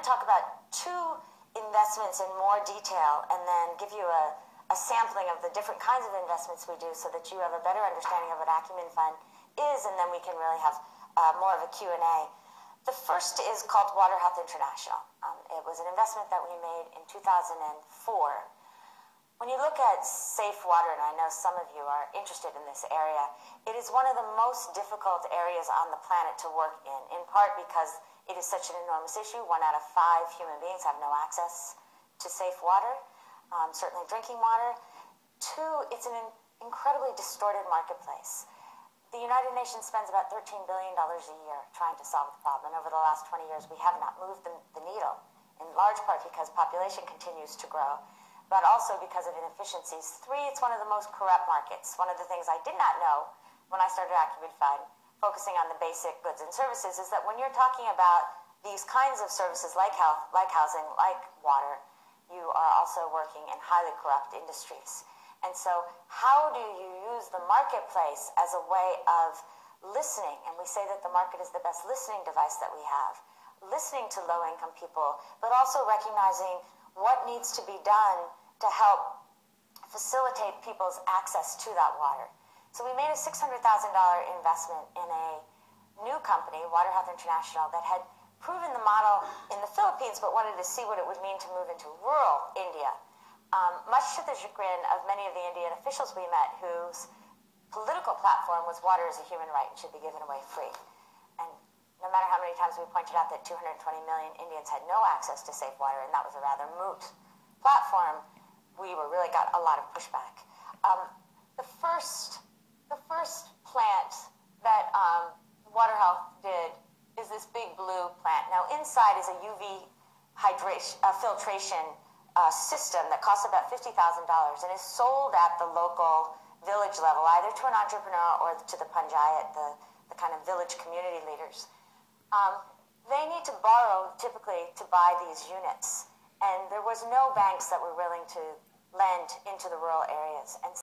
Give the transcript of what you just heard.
talk about two investments in more detail and then give you a sampling of the different kinds of investments we do so that you have a better understanding of what Acumen Fund is, and then we can really have more of a Q&A. The first is called Water Health International. It was an investment that we made in 2004. When you look at safe water, and I know some of you are interested in this area, it is one of the most difficult areas on the planet to work in part because it is such an enormous issue. 1 out of 5 human beings have no access to safe water, certainly drinking water. 2, it's an incredibly distorted marketplace. The United Nations spends about $13 billion a year trying to solve the problem. And over the last 20 years, we have not moved the needle, in large part because population continues to grow, but also because of inefficiencies. 3, it's one of the most corrupt markets. One of the things I did not know when I started Acumen Fund, focusing on the basic goods and services, is that when you're talking about these kinds of services like health, like housing, like water, you are also working in highly corrupt industries. And so how do you use the marketplace as a way of listening? And we say that the market is the best listening device that we have. Listening to low-income people, but also recognizing what needs to be done to help facilitate people's access to that water. So we made a $600,000 investment in a new company, Water Health International, that had proven the model in the Philippines, but wanted to see what it would mean to move into rural India. Much to the chagrin of many of the Indian officials we met, whose political platform was water is a human right and should be given away free. And no matter how many times we pointed out that 220 million Indians had no access to safe water, and that was a rather moot platform, we really got a lot of pushback. The first plant that Water Health did is this big blue plant. Now inside is a UV filtration system that costs about $50,000 and is sold at the local village level, either to an entrepreneur or to the panchayat, the kind of village community leaders. They need to borrow typically to buy these units, and there was no banks that were willing to lend into the rural areas. And